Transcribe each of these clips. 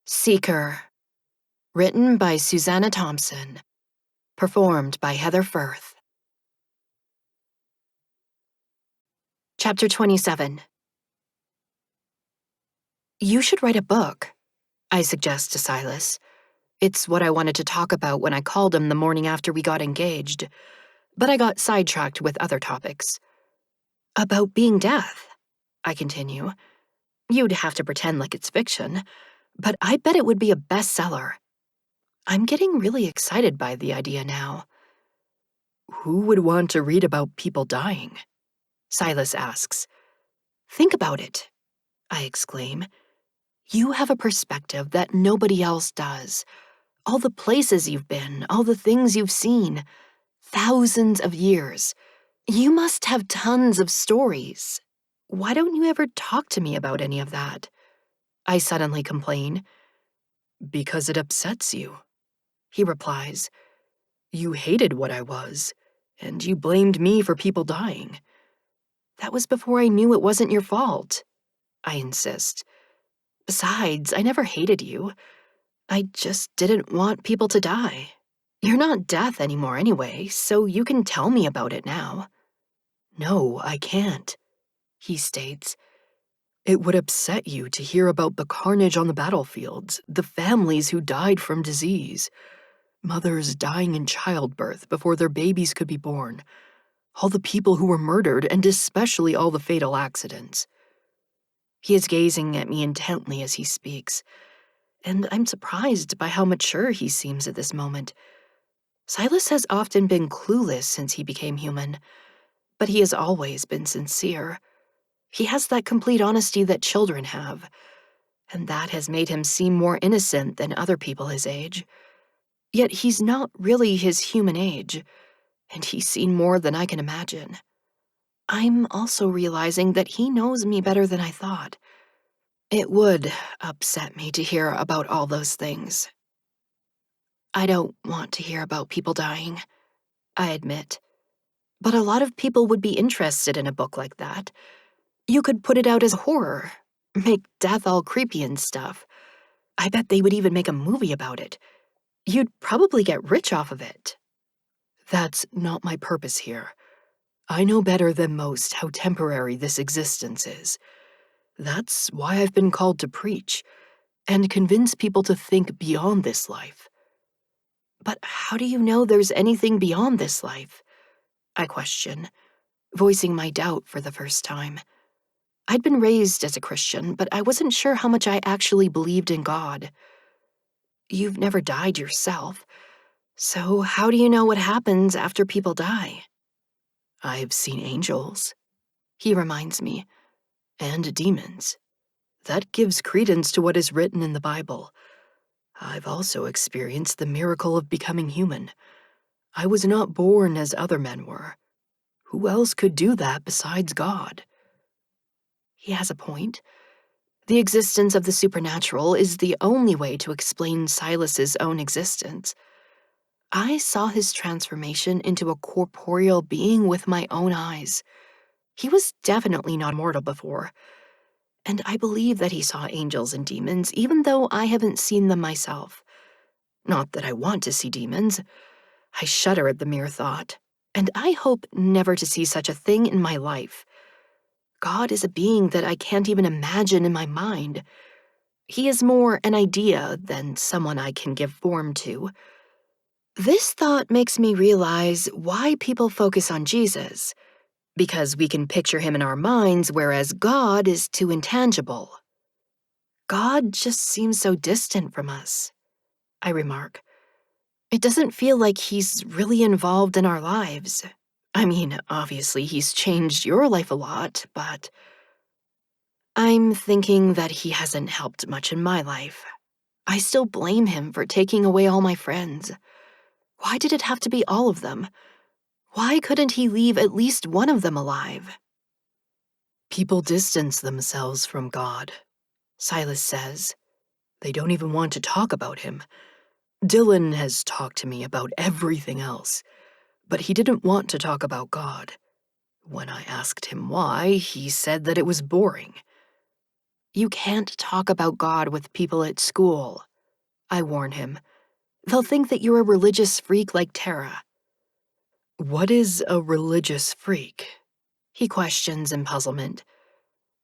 Seeker. Written by Suzana Thompson. Performed by Heather Firth. Chapter 27. You should write a book, I suggest to Silas. It's what I wanted to talk about when I called him the morning after we got engaged, but I got sidetracked with other topics. About being deaf, I continue. You'd have to pretend like it's fiction, but I bet it would be a bestseller. I'm getting really excited by the idea now. Who would want to read about people dying? Silas asks. Think about it, I exclaim. You have a perspective that nobody else does. All the places you've been, all the things you've seen. Thousands of years. You must have tons of stories. Why don't you ever talk to me about any of that? I suddenly complain. Because it upsets you, he replies. You hated what I was, and you blamed me for people dying. That was before I knew it wasn't your fault, I insist. Besides, I never hated you. I just didn't want people to die. You're not deaf anymore anyway, so you can tell me about it now. No, I can't, he states. It would upset you to hear about the carnage on the battlefields, the families who died from disease, mothers dying in childbirth before their babies could be born, all the people who were murdered, and especially all the fatal accidents. He is gazing at me intently as he speaks, and I'm surprised by how mature he seems at this moment. Silas has often been clueless since he became human, but he has always been sincere. He has that complete honesty that children have, and that has made him seem more innocent than other people his age. Yet he's not really his human age, and he's seen more than I can imagine. I'm also realizing that he knows me better than I thought. It would upset me to hear about all those things. I don't want to hear about people dying, I admit. But a lot of people would be interested in a book like that. You could put it out as horror, make death all creepy and stuff. I bet they would even make a movie about it. You'd probably get rich off of it. That's not my purpose here. I know better than most how temporary this existence is. That's why I've been called to preach and convince people to think beyond this life. But how do you know there's anything beyond this life? I question, voicing my doubt for the first time. I'd been raised as a Christian, but I wasn't sure how much I actually believed in God. You've never died yourself, so how do you know what happens after people die? I've seen angels, he reminds me, and demons. That gives credence to what is written in the Bible. I've also experienced the miracle of becoming human. I was not born as other men were. Who else could do that besides God? He has a point. The existence of the supernatural is the only way to explain Silas's own existence. I saw his transformation into a corporeal being with my own eyes. He was definitely not mortal before, and I believe that he saw angels and demons, even though I haven't seen them myself. Not that I want to see demons. I shudder at the mere thought, and I hope never to see such a thing in my life. God is a being that I can't even imagine in my mind. He is more an idea than someone I can give form to. This thought makes me realize why people focus on Jesus, because we can picture him in our minds, whereas God is too intangible. God just seems so distant from us, I remark. It doesn't feel like he's really involved in our lives. I mean, obviously he's changed your life a lot, but I'm thinking that he hasn't helped much in my life. I still blame him for taking away all my friends. Why did it have to be all of them? Why couldn't he leave at least one of them alive? People distance themselves from God, Silas says. They don't even want to talk about him. Dylan has talked to me about everything else, but he didn't want to talk about God. When I asked him why, he said that it was boring. You can't talk about God with people at school, I warn him. They'll think that you're a religious freak like Tara. What is a religious freak? He questions in puzzlement.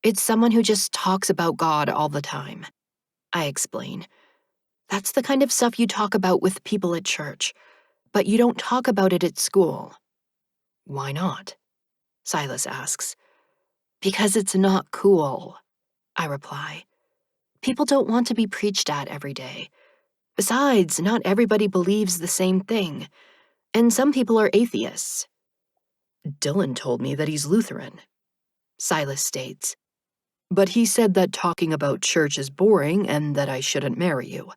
It's someone who just talks about God all the time. I explain. That's the kind of stuff you talk about with people at church, but you don't talk about it at school. Why not? Silas asks. Because it's not cool, I reply. People don't want to be preached at every day. Besides, not everybody believes the same thing, and some people are atheists. Dylan told me that he's Lutheran, Silas states. But he said that talking about church is boring and that I shouldn't marry you.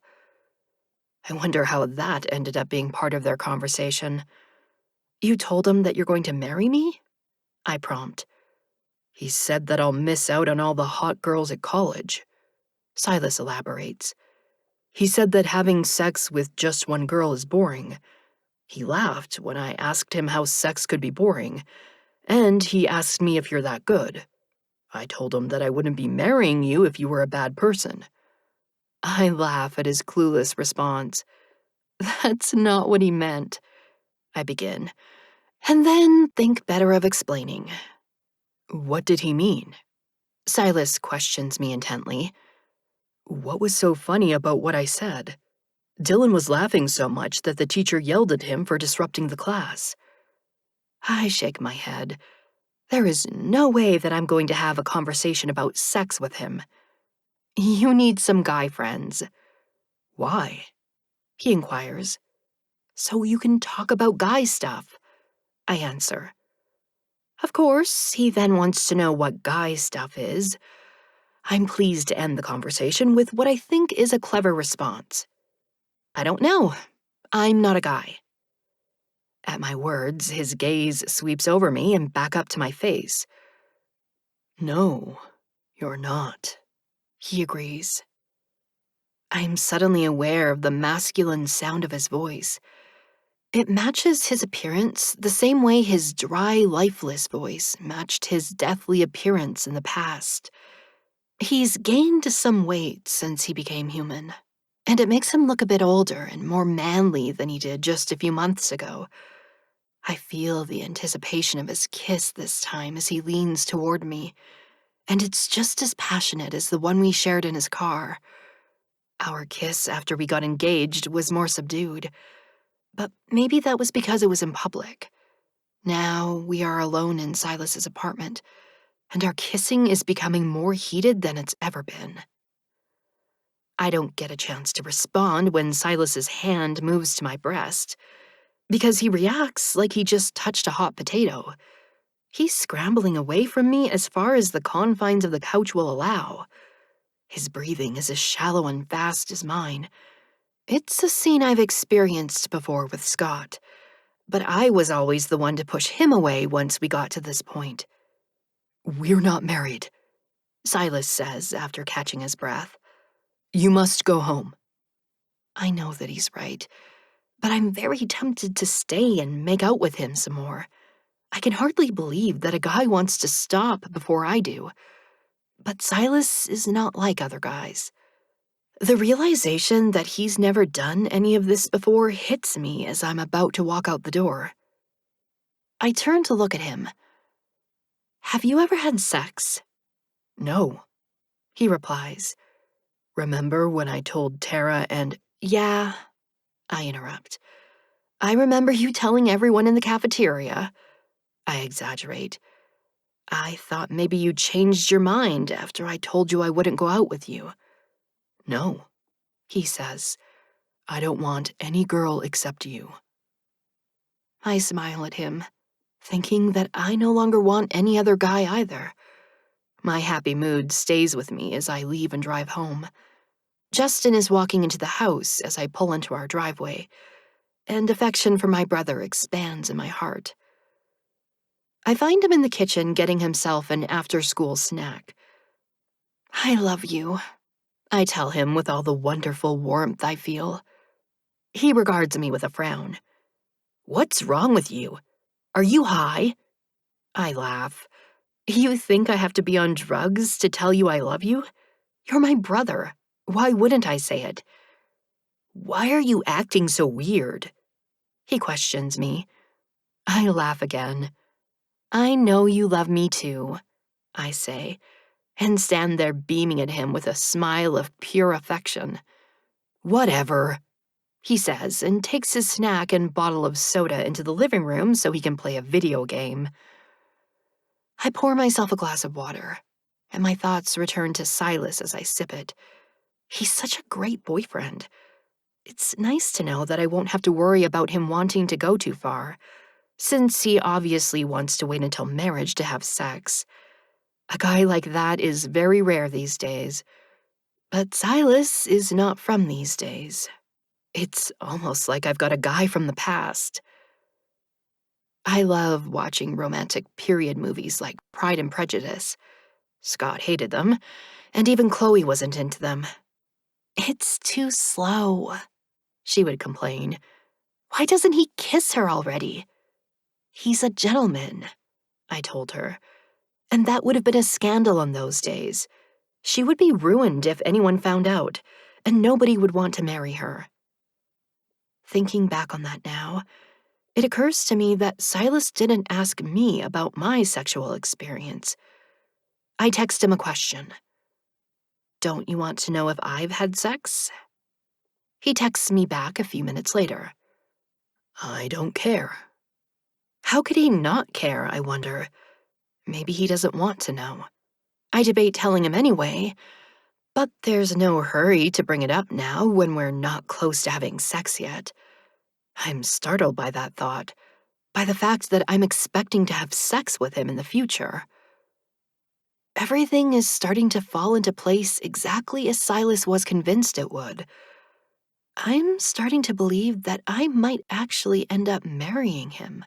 I wonder how that ended up being part of their conversation. You told him that you're going to marry me? I prompt. He said that I'll miss out on all the hot girls at college. Silas elaborates. He said that having sex with just one girl is boring. He laughed when I asked him how sex could be boring, and he asked me if you're that good. I told him that I wouldn't be marrying you if you were a bad person. I laugh at his clueless response. That's not what he meant, I begin, and then think better of explaining. What did he mean? Silas questions me intently. What was so funny about what I said? Dylan was laughing so much that the teacher yelled at him for disrupting the class. I shake my head. There is no way that I'm going to have a conversation about sex with him. You need some guy friends. Why? He inquires. So you can talk about guy stuff, I answer. Of course, he then wants to know what guy stuff is. I'm pleased to end the conversation with what I think is a clever response. I don't know. I'm not a guy. At my words, his gaze sweeps over me and back up to my face. No, you're not, he agrees. I'm suddenly aware of the masculine sound of his voice. It matches his appearance the same way his dry, lifeless voice matched his deathly appearance in the past. He's gained some weight since he became human, and it makes him look a bit older and more manly than he did just a few months ago. I feel the anticipation of his kiss this time as he leans toward me, and it's just as passionate as the one we shared in his car. Our kiss after we got engaged was more subdued, but maybe that was because it was in public. Now we are alone in Silas's apartment, and our kissing is becoming more heated than it's ever been. I don't get a chance to respond when Silas's hand moves to my breast, because he reacts like he just touched a hot potato. He's scrambling away from me as far as the confines of the couch will allow. His breathing is as shallow and fast as mine. It's a scene I've experienced before with Scott, but I was always the one to push him away once we got to this point. We're not married, Silas says after catching his breath. You must go home. I know that he's right, but I'm very tempted to stay and make out with him some more. I can hardly believe that a guy wants to stop before I do. But Silas is not like other guys. The realization that he's never done any of this before hits me as I'm about to walk out the door. I turn to look at him. Have you ever had sex? No, he replies. Remember when I told Tara and... Yeah, I interrupt. I remember you telling everyone in the cafeteria. I exaggerate. I thought maybe you changed your mind after I told you I wouldn't go out with you. No, he says. I don't want any girl except you. I smile at him, thinking that I no longer want any other guy either. My happy mood stays with me as I leave and drive home. Justin is walking into the house as I pull into our driveway, and affection for my brother expands in my heart. I find him in the kitchen getting himself an after-school snack. I love you, I tell him with all the wonderful warmth I feel. He regards me with a frown. What's wrong with you? Are you high? I laugh. You think I have to be on drugs to tell you I love you? You're my brother. Why wouldn't I say it? Why are you acting so weird? He questions me. I laugh again. I know you love me too, I say, and stand there beaming at him with a smile of pure affection. Whatever, he says, and takes his snack and bottle of soda into the living room so he can play a video game. I pour myself a glass of water, and my thoughts return to Silas as I sip it. He's such a great boyfriend. It's nice to know that I won't have to worry about him wanting to go too far, since he obviously wants to wait until marriage to have sex. A guy like that is very rare these days. But Silas is not from these days. It's almost like I've got a guy from the past. I love watching romantic period movies like Pride and Prejudice. Scott hated them, and even Chloe wasn't into them. It's too slow, she would complain. Why doesn't he kiss her already? He's a gentleman, I told her. And that would have been a scandal in those days. She would be ruined if anyone found out, and nobody would want to marry her. Thinking back on that now, it occurs to me that Silas didn't ask me about my sexual experience. I text him a question. Don't you want to know if I've had sex? He texts me back a few minutes later. I don't care. How could he not care, I wonder? Maybe he doesn't want to know. I debate telling him anyway, but there's no hurry to bring it up now when we're not close to having sex yet. I'm startled by that thought, by the fact that I'm expecting to have sex with him in the future. Everything is starting to fall into place exactly as Silas was convinced it would. I'm starting to believe that I might actually end up marrying him.